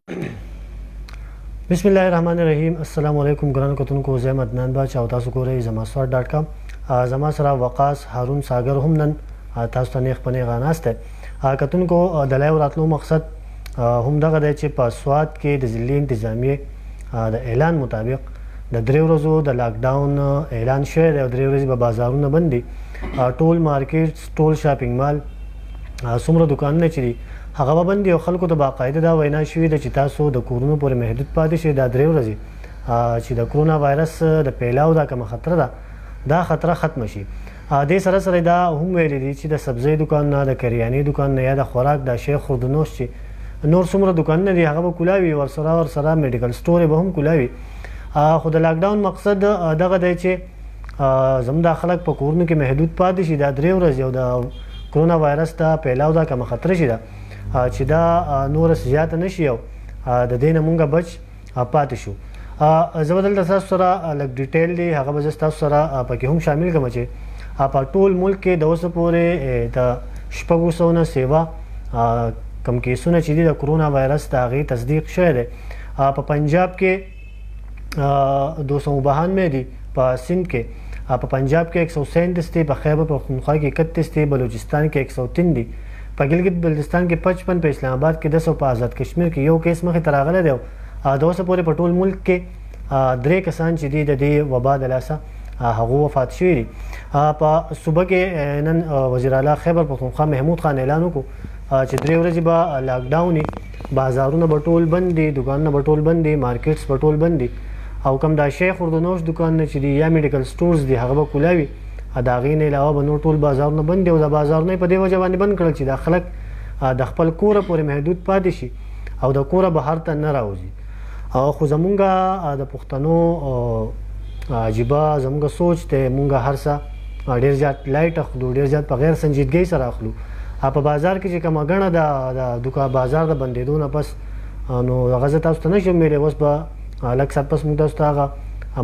بسم الله الرحمن الرحیم. السلام علیکم ګرانو کتونکو، زه عدنان باچا او تاسو ګورئ زما سواد ډاټ کام. زما سره وقاص هارون ساګر هم نن تاسو ته نیغ په نیغه ناسته. کتونکو د لایو راتلو مقصد هم دغه دی چې په سواد کې د ضلعي انتظامیې د اعلان مطابق د 3 ورځو د لاک ډاون اعلان شوی دی او 3 ورځې به بازارونه بند دي. ټول مارکیټس، ټول شاپینګ مال، څومره دوکانونه چې دي هغه به بند دي او خلکو ته باقاعده دا وینا شوې ده چې تاسو د کورونو پورې محدود پاتې شئ دا 3 ورځې چې د کرونا وایرس د پیلاو دا کومه خطره ده دا خطره ختمه شي. دې سره سره دا هم ویلي دي چې د سبزۍ دوکان نه، د کریانې دوکان نه یا د خوراک د شی خوردنوش چې نور څومره دوکانونه دي هغه به کولاوي، ورسره میډیکل سټور به هم کولاوي. خو د لاک ډاون مقصد دغه دی چې زموږ د خلک په کورونو کې محدود پاتې شي دا 3 ورځې او د کرونا وایرس د پیلاو دا کومه خطره شي ده چې دا نور زیاته نشي او د دې نه مونږ بچ پاتې شو. زه به دلته تاسو سره لږ ډیټیل دی هغه به زه تاسو سره پکې هم شامل کړم چې په ټول ملک کې د اوسه پورې د 600 نه سیوا کم کیسونه چې دي د کرونا وایرس د هغې تصدیق شوی دی. په پنجاب کې 292 دي، په سندھ کې په پنجاب کې 137 دي، په خیبر پختونخوا کې 31 دي، بلوچستان کې 103 دي، په ګلګت بلتستان کې 55، په اسلام آباد کې 10 او په آزاد کشمیر کې یو کیس مخې ته راغلی دی. د اوسه پورې په ټول ملک کې 3 کسان چې دي د دې وبا د لاسه هغه وفات شوي دي. په صوبه کې نن وزیر اعلی خیبر پختونخوا محمود خان اعلان وکړو چې 3 ورځې به لاک ډاون وي، بازارونه به ټول بند دي، دوکانونه به ټول بند دي، مارکیټس به ټول بند دي او کوم دا شی خوردنوش دوکانونه چې دي یا میډیکل سټورز دي هغه به کولاوي. د هغې نه علاوه به نور ټول بازارونه بند دي او د بازارونه یې په دې وجه باندې بند کړل چې دا خلک د خپل کوره پورې محدود پاتې شي او د کوره بهر ته نه راوځي. خو زمونږ د پښتنو عجیبه زمونږ سوچ دی، مونږ هر څه ډېر زیات لایټ اخلو، ډېر زیات په غیر سنجیدګۍ سره اخلو. په بازار کې چې کومه ګڼه د دوکان بازار د بندېدو نه پس نو هغه زه تاسو ته نشم ویلی. اوس به لږ ساعت پس مونږ تاسو ته هغه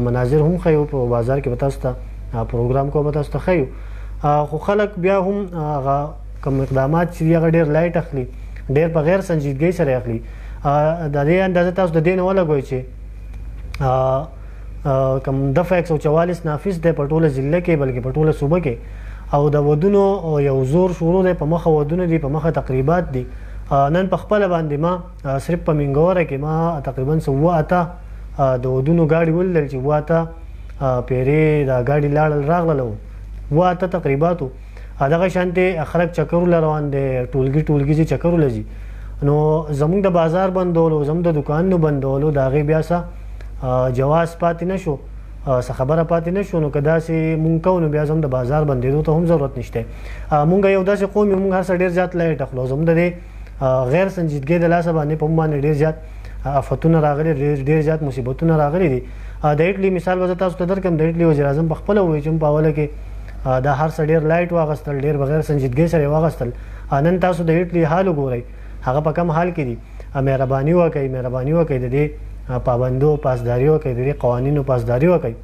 مناظر هم ښیو، په بازار کې به تاسو ته پروګرام کو به تاسو ته ښیو. خو خلک بیا هم هغه کوم اقدامات چې دي هغه ډېر لایټ اخلي، ډېر په غیر سنجیدګۍ سره اخلي. د دې اندازه تاسو د دې نه ولګوئ چې کوم دفعه 144 نافذ دی په ټوله ضلع کې بلکې په ټوله صوبه کې او د ودونو یو زور شروع دی، په مخه ودونه دي، په مخه تقریبات دي. نن په خپله باندې ما صرف په منګوره کې ما تقریبا 7 د ودونو ګاډي ولیدل چې 7 پیرې دا ګاډي لاړل راغلل 7 تقریباتو. دغه شانتې خلک چکرونه روان دي، ټولګي چې چکرونه ځي. نو زموږ د بازار بندولو، زموږ د دوکانونو بندولو د هغې بیا څه جواز پاتې نه شو، څه خبره پاتې نه شو. نو که داسې مونږ کوو نو بیا زموږ د بازار بندېدو ته هم ضرورت نشته. مونږ یو داسې قوم یو، مونږ هر څه ډېر زیات لایټ اخلو. زموږ د دې غیر سنجیدګۍ د لاسه باندې په موږ باندې ډېر زیات آفتونه راغلي، ډېر زیات مصیبتونه راغلي دي. د ایټلي مثال به زه تاسو ته درکړم. د ایټلي وزیر اعظم په خپله ووایي چې په اوله کې دا هر څه ډېر لایټ واغستل، ډېر بغیر سنجیدګۍ سره یې واغستل. نن تاسو د ایټلي حال وګورئ، هغه په کم حال کې دي. مهرباني وکړئ د دې پابندو پاسداري وکړئ، د دې قوانینو پاسداري وکړئ.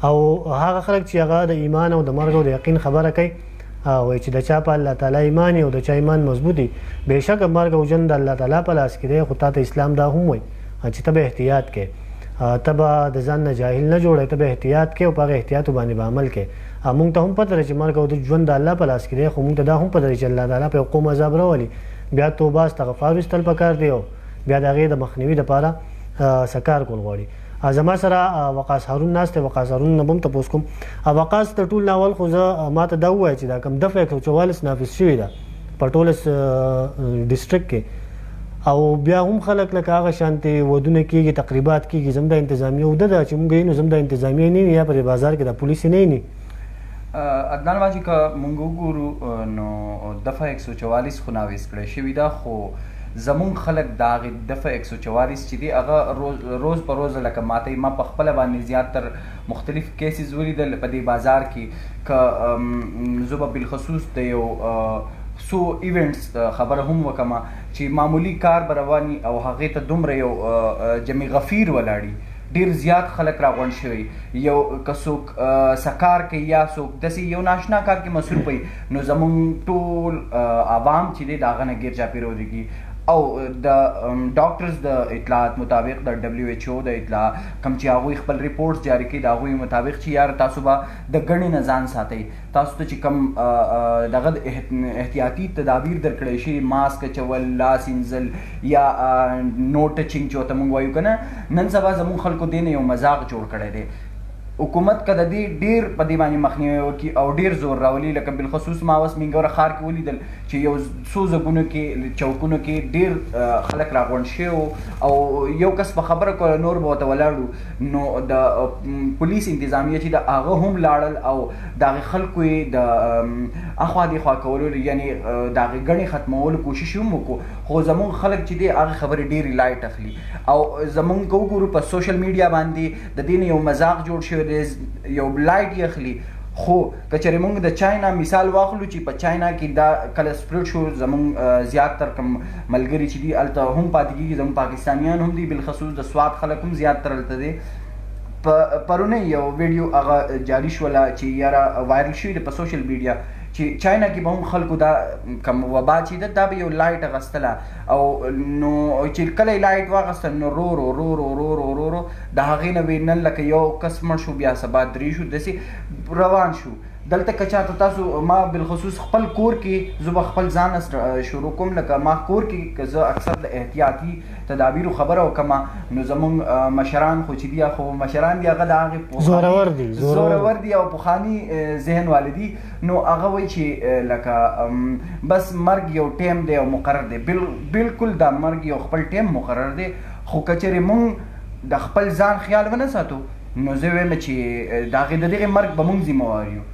او هغه خلک چې هغه د ایمان او د مرګ او د یقین خبره کوي وایي چې د چا په الله تعالی ایمان او د چا ایمان مضبوط دی، بېشکه مرګ او ژوند د الله تعالی په لاس کې دی. خو تا ته اسلام دا هم وایي چې ته به احتیاط کوې، ته به د ځان نه جاهل نه جوړې، ته به احتیاط کوې او په هغه احتیاطو باندې به عمل کوې. مونږ ته هم پته ده چې مرګ او د ژوند د الله په لاس کې دی، خو مونږ ته دا هم پته ده چې الله تعالی په یو قوم عذاب راولي، بیا توبه استغفار ویستل پکار دی او بیا د هغې د مخنیوي دپاره څه کار کول غواړي. زما سره وقاص هارون ناست دی. وقاص هارون نه به هم تپوس کوم. وقاص تر ټول نه اول خو زه ما ته دا ووایه چې دا کوم دفعه 144 نافذ شوې ده په ټوله ډسټرکټ کې او بیا هم خلک لکه هغه شانتې ودونه کېږي، تقریبات کېږي. زموږ د انتظامیه اوده ده چې مونږ یې نو زموږ د انتظامیه نه یا په بازار کې د پولیس نه ویني. عدنان باجي که مونږ وګورو نو دفعه 144 خو نافذ کړی شوي ده، خو زمونږ خلک د هغې دفعه 144 چې دي هغه روز په روز لکه ما په خپله باندې زیات تر مختلف کیسز ولیدل په دې بازار کې. که زه به بالخصوص د یو څو ایونټس خبره هم وکړم چې معمولی کار به رواني او هغې ته دومره یو جمع غفیر ولاړي، ډیر زیات خلک راغونډ شوي. یو که څوک سکار کوي یا څوک داسې یو ناشنا کار کې مصروف وي نو زموږ ټول عوام چې دی د هغه نه ګیر چاپېره ودرېږي. او د ډاکټرز د اطلاعات مطابق د WHO د اطلاع کم چې هغوی خپل ریپورټس جاری کړي د هغوی مطابق چې یار تاسو به د ګڼې نه ځان ساتئ، تاسو ته چې کم دغه احتیاطي تدابیر درکړی شي، ماسک اچول، لاس انځل یا نو ټچینګ چې ورته موږ وایو که نه، نن سبا زموږ خلکو دې نه یو مذاق جوړ کړی دی. حکومت که د دې ډېر په دې باندې مخنیوی وکړي او ډېر زور راولي، لکه بالخصوص ما اوس مینګوره ښار کې ولیدل چې یو څو ځګونو کې چوکونو کې ډېر خلک راغونډ شوي او یو کس په خبره کوله نور به ورته ولاړو، نو د پولیس انتظامیه چې د هغه هم لاړل او د هغې خلکو یې د اخوا دېخوا کولو یعنې د هغې ګڼې ختمولو کوشش هم وکړو، خو زمونږ خلک چې دی هغې خبرې ډېرې لایټ اخلي او زمونږ که وګورو په سوشل میډیا باندې د دې نه یو مذاق جوړ شوی یو لایټ یې اخلي. خو که چېرې موږ د چاینا مثال واخلو چې په چاینا کې دا کله سپریډ شو، زموږ زیاتر کم ملګري چې دي هلته هم پاتې کېږي، زموږ پاکستانیان هم دي، بالخصوص د سوات خلک هم زیاتر هلته دی. پرونی یو ویډیو هغه جاري شوله چې یاره وایرل شوي دی په سوشل میډیا چې چاینا کې به هم خلکو دا کم وبا چې ده دا به یو لایټ اغستله او نو چې کله یې لایټ واغسته نو رو رو رو رو رو رو رو رو د هغې نه وې نن لکه یو کس مړ شو، بیا سبا درې شو، داسې روان شو. دلته که چاته تاسو ما بالخصوص خپل کور کې زه به خپل ځان شروع کوم، لکه ما کور کې که زه اکثر د احتیاطي تدابیرو خبره وکړم، نو زمونږ مشران خو چې دي خو مشران دي هغه د هغې زورور دي او پخواني ذهن والي دي، نو هغه وایي چې لکه بس مرګ یو ټیم دی او مقرر دی. بالکل دا مرګ یو خپل ټیم مقرر دی، خو که چېرې مونږ د خپل ځان خیال ونه ساتو نو زه وایم چې د دغې مرګ به مونږ ذموار یو.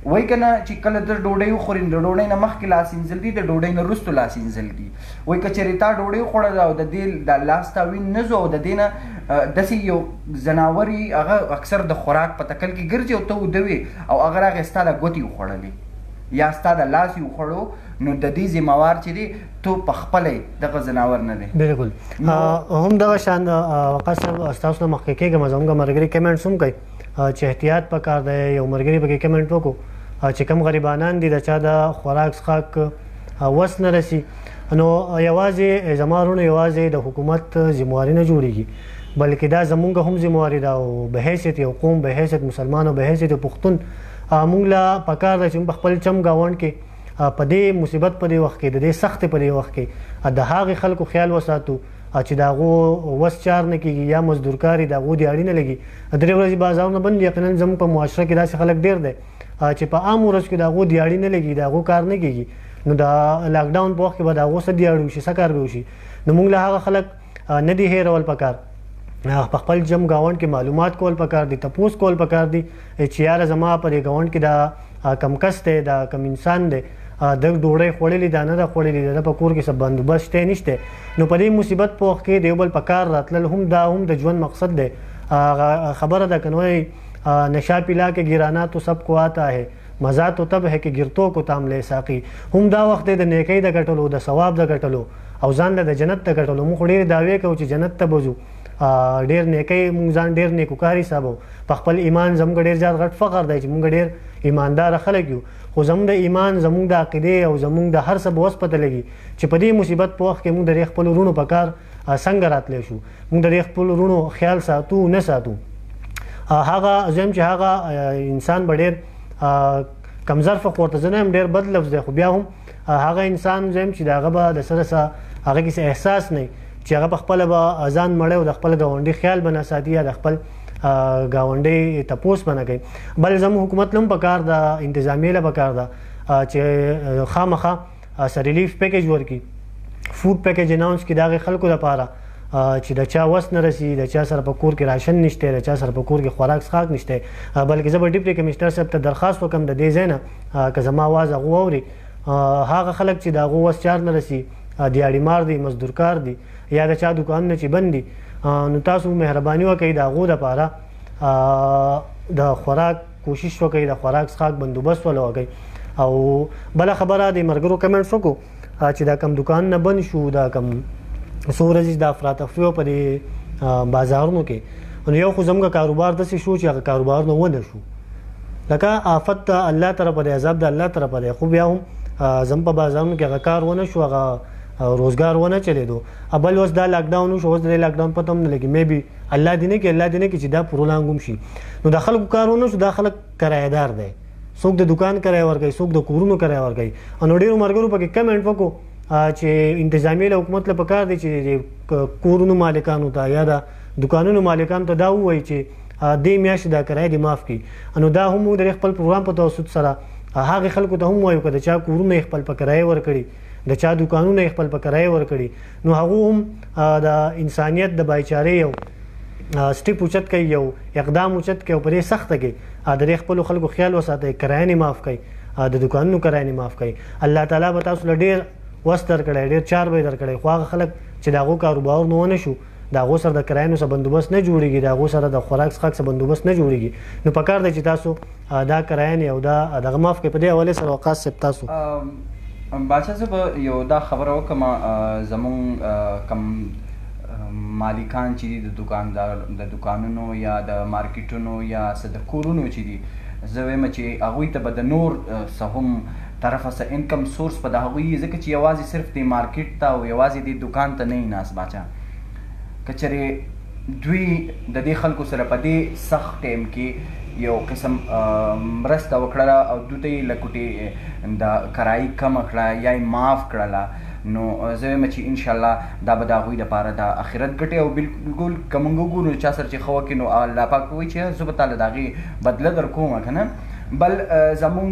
وایي که نه چې کله ته ډوډۍ وخورې د ډوډۍ نه مخکې لاس انځل دي، د ډوډۍ نه وروستو لاس انځل دي. وایي که چېرې تا ډوډۍ وخوړله او د دې د لاس تاوین نه ځو او د دې نه داسې یو ځناور یي هغه اکثر د خوراک په تکل کې ګرځي او ته وده وې او هغه راغی ستا د ګوتې وخوړلې یا ستا د لاس یې وخوړو، نو د دې ذموار چې دی تو په خپله دغه ځناور نه دی. بلکل هم دغه شان وقاص صاحب ستاسو نه مخکې کېږم، زموږ ملګري کمنټس هم کوي چې احتیاط پکار دی. یو ملګري پکې کمنټ وکړو چې کوم غریبانان دي د چا د خوراک څښاک وس نه رسي، نو یوازې زما وروڼو یوازې د حکومت ذمواري نه جوړېږي، بلکې دا زمونږ هم ذمواري ده او به حیثیت یو قوم، به حیثیت مسلمان او به حیثیت پښتون موږ له پکار ده چې موږ په خپل چم ګاونډ کې په دې مصیبت په دې وخت کې د دې سختې په دې وخت کې د هغې خلکو خیال وساتو چې د هغو وس چار نه کېږي یا مزدورکاري د هغو دیاړي نه لګي. درې ورځې بازارونه بند، یقینا زموږ په معاشره کې داسې خلک ډېر دی چې په عام ورځ کې د هغو دیاړي نه لګي، د هغو کار نه کېږي، نو د لاکډاون په وخت کې به د هغو څه دیاړي وشي، څه کار به وشي. نو موږ له هغه خلک نه دي هېرول پکار، په خپل جم ګاونډ کې معلومات کول پکار دي، تپوس کول پکار دي چې یاره زما په دې ګاونډ کې دا کم کس دی، دا کم انسان دی، د ډوډۍ خوړلې ده نه ده خوړلې، د په کور کې څه بندوبست شته نشته. نو په دې مصیبت په وخت کې د یو بل په کار راتلل هم دا هم د ژوند مقصد دی. خبره ده که نو نشا پلا کے گرانا تو سب کو آتا ہے، مزہ تو تب ہے کہ گرتوں کو تام لے ساقي. هم دا وخت د نیکۍ د ګټلو، د ثواب د ګټلو او ځان د جنت د ګټلو. موږ ډېرې دعوې کوو چې جنت ته به ځو، ډېر نیکۍ موږ ځان ډېر نیکوکار حسابو، په خپل ایمان زموږ ډېر زیات غټ فخر دی چې موږ ډېر ایمانداره خلک یو، خو زموږ د ایمان، زموږ د عقیدې او زموږ د هر څه به اوس پته لګي چې په دې مصیبت په وخت کې موږ د خپلو وروڼو په کار څنګه راتلی شو، موږ د خپلو وروڼو خیال ساتو نه ساتو. هغه زم چې هغه انسان به ډېر کم ظرفه خو ورته زه نه یم، ډېر بد لفظ دی، خو بیا هم هغه انسان زم چې د هغه به د سره څه هغه کې څه احساس نه چې هغه په خپله به ځان مړی او د خپل ګاونډي خیال به نه ساتي یا د خپل ګاونډي تپوس به نه کوي. بل زموږ حکومت له هم پکار ده، انتظامیې له پکار ده چې خامخا سه ریلیف پیکیج ورکړي، فوډ پیکیج اناونس کړي د هغې خلکو لپاره چې د چا وس نه رسي، د چا سره په کور کې راشن نشته، د چا سره په کور کې خوراک څښاک نشته. بلکې زه به ډیپټي کمشنر صاحب ته درخواست وکړم د دې ځای نه که زما اواز هغه واوري، هغه خلک چې د هغو وس چار نه رسي، دیاړي مار دي، مزدورکار دي یا د چا دوکانونه چې بند دي، نو تاسو مهرباني وکړئ د هغو دپاره د خوراک کوشش وکړئ، د خوراک څښاک بندوبست ولوکئ. او بله خبره د ملګرو کمنټس وکړو چې دا کم دوکانونه بند شو، دا کم څو ورځې د افراتفریو په دې بازارونو کې، نو یو خو زموږ کاروبار داسې شو چې هغه کاروبارونه ونه شو، لکه آفت د الله طرفه دی، عذاب د الله طرفه دی، خو بیا هم زموږ په بازارونو کې هغه کار ونه شو، هغه روزګار ونه چلېدو. بل اوس دا لاکډاون وشو، اوس د لاکډاون پته هم نه لګي، مې بي الله دې نه کې چې دا پرولانګ هم شي. نو د خلکو کارونه شو، دا خلک کرایه‌دار دی، څوک د دکان کرایه ورکوي، څوک د کورونو کرایه ورکوي. نو ډېرو ملګرو پکې کمنټ وکړو چې انتظامیه له حکومت له پکار دی چې کورونو مالکانو ته یا د دکانونو مالکانو ته دا ووایي چې دې میاشتې دا کرایه دې معاف کړي. نو دا هم موږ د خپل پروګرام په توسط سره هغې خلکو ته هم وایو که د چا کورونه یې خپل په کرایه ورکړي، د چا دکانونه یې خپل په کرایه ورکړي، نو هغه هم د انسانیت د بایچارې یو سټیپ اوچت کوي، یو اقدام اوچت کوي او په دې سخته کې د خپلو خلکو خیال وساتئ، کرایه نه معاف کوي، د دکانونو کرایه نه معاف کوي. الله تعالی به تاسو له ډېر وس درکړی، ډېر چار به یې درکړی. خو هغه خلک چې د هغو کاروبارونه ونه شو، د هغو سره د کرایانو څه بندوبست نه جوړېږي، د هغو سره د خوراک څښاک څه بندوبست نه جوړېږي، نو پکار دی چې تاسو دا کرایانې او دا دغه معاف کړئ. په دې حوالې سره وقاص صاحب تاسو باچا زه به یو دا خبره وکړم، زمونږ کم مالکان چې دي د دکانونو یا د مارکیټونو یا څه د کورونو چې دي، زه وایم چې هغوی ته به د نور څه هم طرفه څه انکم سورس په د هغوی ځکه چې یوازې صرف د مارکیټ ته او یوازې د دکان ته نه یې ناست. باچا که چېرې دوی د دې خلکو سره په دې سخت ټایم کې یو قسم مرسته وکړله او دوی ته یې لکوټې د کرایي کمه کړه یا یې معاف کړله، نو زه وایم چې انشاءالله دا به د هغوی دپاره د آخرت ګټې او بالکل که موږ وګورو چا سره چې ښه وکړي نو الله پاک وایي چې زه به تاله د هغې بدله در کوم که نه. بل زمونږ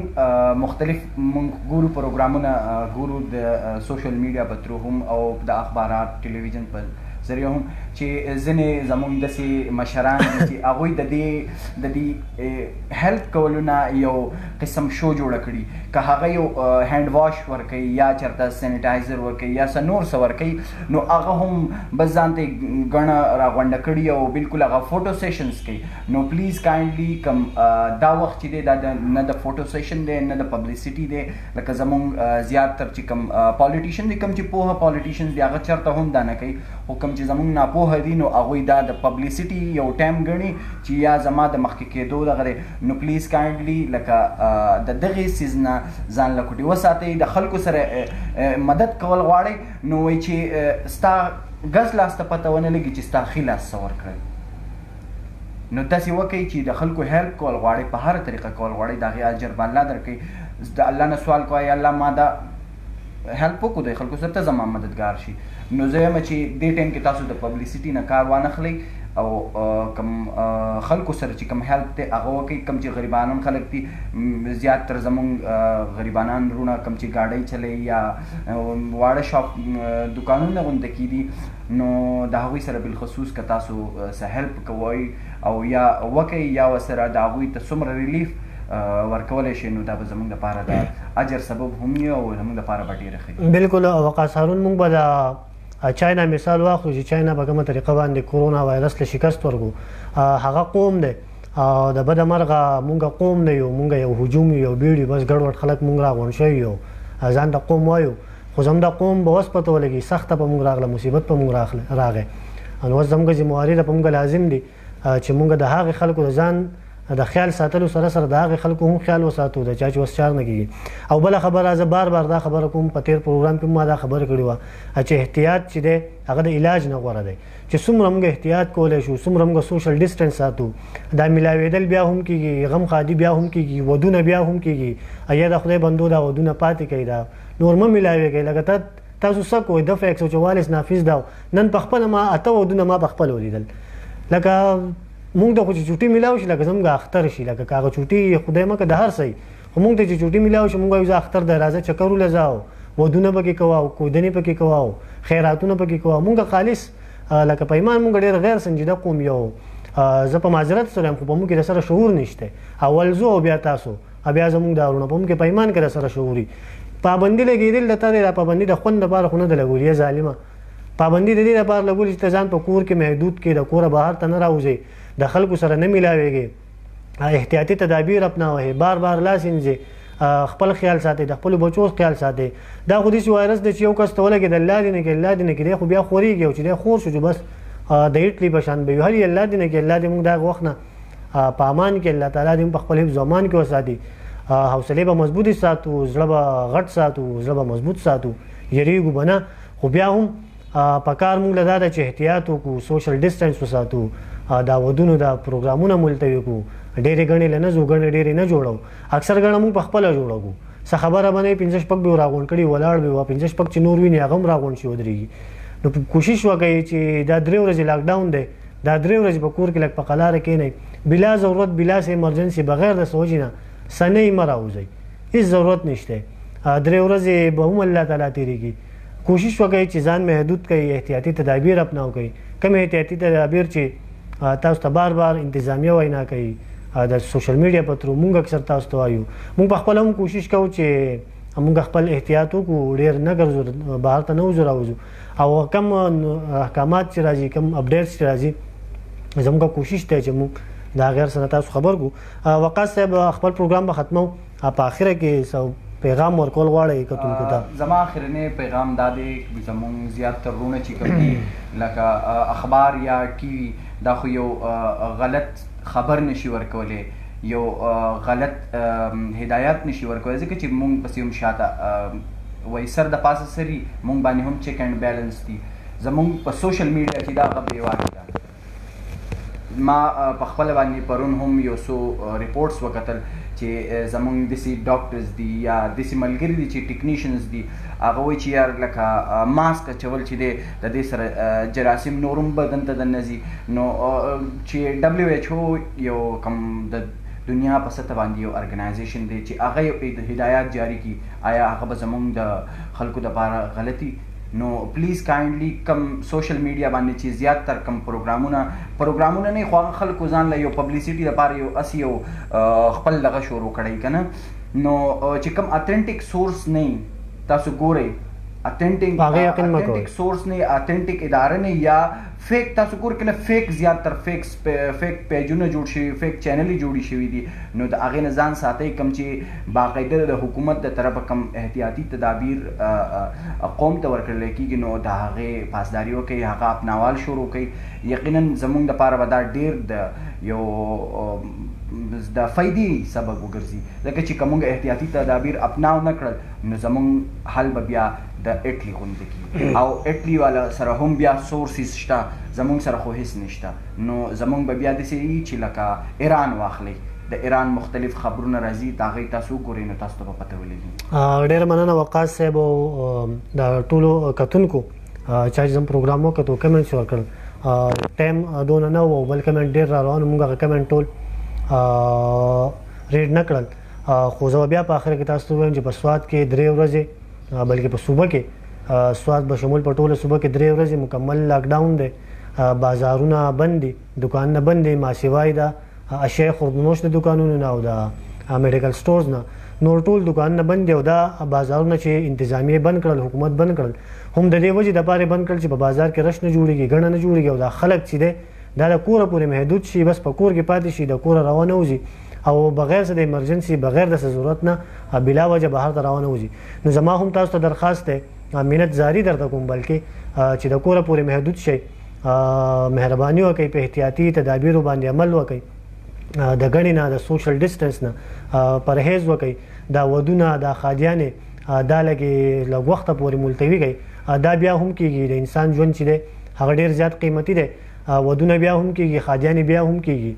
مختلف موږ ګورو پروګرامونه ګورو د سوشل میډیا په ترو هم او د اخبارات ټلویزیون په ذریعه هم چې ځینې زمونږ داسې مشران دي چې هغوی د دې هیلپ کولو نه یو قسم شو جوړه کړي، که هغه یو هینډ واش ورکوي یا چېرته سینیټایزر ورکوي یا څه نور څه ورکوي، نو هغه هم بس ځان ته یې ګڼه راغونډه کړي او بالکل هغه فوټو سیشنز کوي. نو پلیز کایندلی کم دا وخت چې دی دا نه د فوټو سیشن دی نه د پبلیسټي دی، لکه زمونږ زیاتر چې کم پالیټیشن دي، کم چې پوهه پالیټیشنز دي هغه چېرته هم دا نه کوي، خو کم چې زمونږ ناپوهه دي نو هغوی دا د پبلیسټي یو ټایم ګڼي چې یا زما د مخکې کېدو دغه دی. نو پلیز کایندلی لکه د دغې څیز نه ځان له کوټې وساتئ. د خلکو سره مدد کول غواړئ نو وایي چې ستا ګز لاس ته پته ونه لګي چې ستا ښي لاس څه ورکړی، نو داسې وکئ چې د خلکو هیلپ کول غواړئ، په هره طریقه کول غواړئ، د هغې اجر به الله درکوي. د الله نه سوال کوئ الله ما دا هیلپ وکړو د خلکو سره، ته زما مددګار شي. نو زه وایم چې دې ټایم کې تاسو د پبلیسټي نه کار وانخلئ او کم خلکو سره چې کم هیلپ دی هغه وکړئ. کم چې غریبانان خلک دي، زیاتر زمونږ غریبانان وروڼه کم چې ګاډۍ چلوي یا واړه شاپ دکانونه غونډه کې دي، نو د هغوی سره بالخصوص که تاسو څه هیلپ کوئ او یا وکئ یا ورسره د هغوی ته څومره ریلیف ورکولی شي، نو دا به زموږ دپاره د اجر سبب هم وي او زموږ دپاره به ډېره ښه وي. بالکل وقاص هارون، موږ به د چاینا مثال واخلو چې چاینا په کومه طریقه باندې کورونا وایرس له شکست ورکړو. هغه قوم دی او د بده مرغه مونږ قوم نه یو، مونږ یو هجوم یو بیړي بس ګډوډ خلک مونږ راغونډ شوي یو، ځان ته قوم وایو، خو زموږ د قوم به اوس پته ولګي سخته په مونږ راغله، مصیبت په مونږ راغی. نو اوس زموږ ذمهواري ده، په مونږ لازم دي چې مونږ د هغې خلکو د ځان د خیال ساتلو سره سره د هغې خلکو هم خیال وساتو، د چا چې اوس چار نه کېږي. او بله خبره زه بار بار دا خبره کوم، په تېر پروګرام کې ما دا خبره کړې وه چې احتیاط چې دی هغه د علاج نه غوره دی، چې څومره موږ احتیاط کولی شو، څومره موږ سوشل ډسټنس ساتو، دا میلاوېدل بیا هم کېږي، غم خادي بیا هم کېږي، ودونه بیا هم کېږي، یا د خدای بندو دا ودونه پاتې کوي، دا نور مه میلاوېږئ. لکه تاسو څه کوئ، دفعه 144 نافظ دا نن په خپله ما 8 ودونه ما په خپله ولیدل. لکه مونږ ته خو چې چوټي میلاو شي لکه زموږ اختر شي، لکه که هغه چوټي خدای مکه د هر څه، خو مونږ ته چې چوټي میلاو شي مونږ وایو زه اختر دی راځه چکر ولځاو، ودونه پکې کوو، کودنې پکې کوو، خیراتونه پکې کوو. مونږ خالص لکه په ایمان مونږ ډېر غیر سنجیده قوم یو. زه په معذرت سره یم خو په مونږ کې د سره شعور نشته. اول زه او بیا تاسو، بیا زمونږ دا وروڼه په مونږ کې په ایمان کې د سره شعوري. پابندي لګېدل د تا دی، دا پابندي د خوند دپاره خو نه ده لګولي، یا ظالمه پابندي د دې دپاره لګولي چې ته ځان په کور کې محدود کړې، د کوره بهر ته نه راوځې، د خلکو سره نه میلاوېږي، احتیاطي تدابیر اپناوئ، بار بار لاس وینځئ، خپل خیال ساتئ، د خپلو بچو خیال ساتئ. دا خو داسې وایرس دی چې یو کس ته ولګېد الله دې نه کړي، الله دې نه کړي، دی خو بیا خورېږي او چې دی خور شو چې بس د هټلي په شان به وي. هر الله دې نه کړي، الله دې موږ دغه وخت نه په امان کې، الله تعالی دې په خپل حفظ و امان کې وساتي. حوصلې به مضبوطې ساتو، زړه به غټ ساتو، زړه به مضبوط ساتو، یریږو به نه. خو بیا هم په کار موږ له دا ده چې احتیاط وکړو، سوشل ډسټنس وساتو، دا ودونو دا پروګرامونه ملتوي کړو، ډېرې ګڼې له نه ځو، ګڼې ډېرې نه جوړو، اکثر ګڼه موږ په خپله جوړوو. څه خبره به نه وي 15 به راغونډ کړي ولاړ به وي، 15 چې نور ویني هغه هم راغونډ شي ودرېږي. نو کوشش وکړئ چې دا 3 ورځې لاکډاون دی، دا 3 ورځې په کور کې لږ په قلاره کښېنئ، بلا ضرورت بلا سه ایمرجنسي بغیر د سوچ نه سنې مه راوځئ، هېڅ ضرورت نشته. 3 ورځې به هم الله تعالی تېرېږي. کوشش وکړئ چې ځان محدود کړئ، احتیاطي تدابیر اپناو کړئ. کوم احتیاطي تدابیر چې تاسو ته بار بار انتظامیه وینا کوي د سوشل میډیا په ترو، مونږ اکثر تاسو ته وایو. مونږ په خپله هم کوشش کوو چې مونږ خپل احتیاط وکړو، ډېر نه ګرځو، بهر ته نه وځو راوځو، او کم احکامات چې راځي، کم اپډیټس چې راځي، زموږ کوشش دی چې مونږ دا غیر سره تاسو خبر کو. وقاص صاحب خپل پروګرام به ختمو، په اخره کې پیغام ورکول غواړئ کتونکو ته؟ زما اخرنی پیغام دا دی زمونږ زیات ترونه چې کوم دي لکه اخبار یا ټي وي، دا خو یو غلط خبر نشي ورکولی، یو غلط هدایت نشي ورکولی، ځکه چې مونږ پسې هم شاته وایي سر د پاسه سري، مونږ باندې هم چیک اینډ بیلنس دي. زمونږ په سوشل میډیا کې دا هغه بېواري ده. ما په خپل باندې پرون هم یو څو ریپورټس وکتل چې زمونږ داسې ډاکټرز دي یا داسې ملګري دي چې ټیکنیشنز دي، هغه وایي چې یار لکه ماسک اچول چې دی د دې سره جراثیم نور هم بدن ته دننه ځي. نو چې WHO یو کوم د دنیا په سطح باندې یو ارګنایزیشن دی چې هغه یو هدایات جاری کړي، آیا هغه به زمونږ د خلکو دپاره غلطي؟ نو پلیز کایندلی کم سوشل میډیا باندې چې زیات تر کم پروګرامونه نه خو هغه خلکو ځان له یو پبلیسټي لپاره یو اسی یو خپل دغه شروع کړی که نه، نو چې کم اتھینټک سورس نه تاسو ګورئ، اتھینټک سورس نه، اتھینټک اداره نه، یا فیک تاسو ګور کنه فیک زیات تر فیک پیجونه جوړ شوي، فیک چینلې جوړې شوي دي. نو د هغې نه ځان ساتئ. کم چې باقاعده د حکومت د طرفه کم احتیاطي تدابیر قوم ته ورکړل کېږي، نو د هغې پاسداري وکړئ، هغه اپناوال شروع کړئ. یقینا زموږ دپاره به دا ډېر د یو د فایدې سبب وګرځي، ځکه چې که موږ احتیاطي تدابیر اپناو نه کړل نو زموږ حل به بیا د اټلي غوندې کېږي، او اټلي والا سره هم بیا سورسز شته، زموږ سره خو هېڅ نشته. نو زموږ به بیا داسې وي چې لکه ایران واخلئ، د ایران مختلف خبرونه راځي، د هغې تاسو وګورئ نو تاسو ته به پته ولګي. ډېره مننه وقاص صاحب او د ټولو کتونکو چا چې زموږ پروګرام وکتو، کمنټس یې ورکړل، ټایم دونه نه و، بل کمنټ ډېر را روان، موږ هغه کمنټ ټول ریډ نه کړل. خو زه بیا په آخر کې تاسو ته ووایم چې په سوات کې 3 ورځې، بلکې په صوبه کې سوات به شمول په ټوله صوبه کې 3 ورځې مکمل لاکډاون دی، بازارونه بند دي، دکانونه بند دي، ما سوای د اشیاء خوردنوش د دکانونو نه او د میډیکل سټورز نه نور ټول دکانونه بند دي، او دا بازارونه چې انتظامیه بند کړل، حکومت بند کړل، هم د دې وجې دپاره بند کړل چې په بازار کې رش نه جوړېږي، ګڼه نه جوړېږي، او دا خلک چې دی دا د کوره پورې محدود شي، بس په کور کې پاتې شي، د کوره روانه وځي، او بغیر څه د ایمرجنسي، بغیر د څه ضرورت نه بلا وجه بهر ته روانه وځي. نو زما هم تاسو ته درخواست دی، منت زاری درته کوم، بلکې چې د کوره پورې محدود شئ، مهرباني وکړئ، په احتیاطي تدابیرو باندې عمل وکړئ، د ګڼې نه، د سوشل ډسټنس نه پرهیز وکړئ، دا ودونه، دا خادیانې دا لږې لږ وخته پورې ملتوي کړئ. دا بیا هم کېږي، د انسان ژوند چې دی هغه ډېر زیات قیمتي دی، ودونه بیا هم کېږي، خادیانې بیا هم کېږي،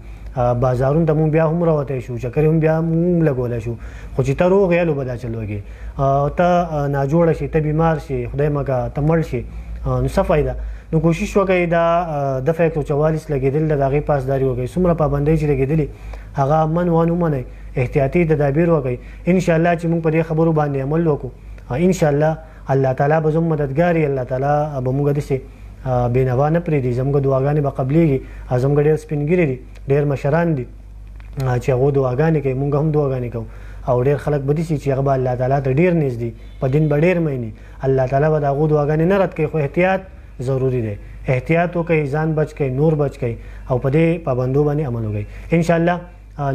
بازارونو ته مونږ بیا هم راوتی شو، چکرې هم بیا مونږ لګولی شو، خو چې ته روغ یې نو به دا چلوږي، ته ناجوړه شي، ته بیمار شي، خدای مکه ته مړ شي، نو څه فایده؟ نو کوشش وکړئ دا دفعه 144 لګېدل د هغې پاسداري وکړئ، څومره پابندۍ چې لګېدلې هغه من وان ومنئ، احتیاطي تدابیر وکړئ. انشاءالله چې مونږ په دې خبرو باندې عمل وکړو، انشاءالله الله تعالی به زموږ مددګار وي، الله تعالی به موږ داسې بېنوا نه پرېږدي، زموږ دعاګانې به قبلېږي، زموږ ډېر سپین ږیري دي، ډېر مشران دي چې هغو دعاګانې کوي، مونږ هم دعاګانې کوو، او ډېر خلک به داسې چې هغه به الله تعالی ته ډېر نږدې، په دین به ډېر مینې، الله تعالی به د هغو دعاګانې نه رد کوي، خو احتیاط ضروري دی، احتیاط وکړئ، ځان بچ کړئ، نور بچ کړئ، او په دې پابندو باندې عمل وکړئ. انشاءالله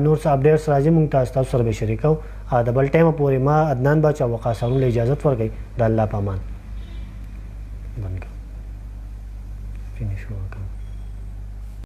نور څه اپډیټس راځي، مونږ تاسو سره به شریکو. د بل ټایمه پورې ما عدنان باچا وقاص هارون له اجازت ورکړئ. د الله په امان. بند کړه. فینیش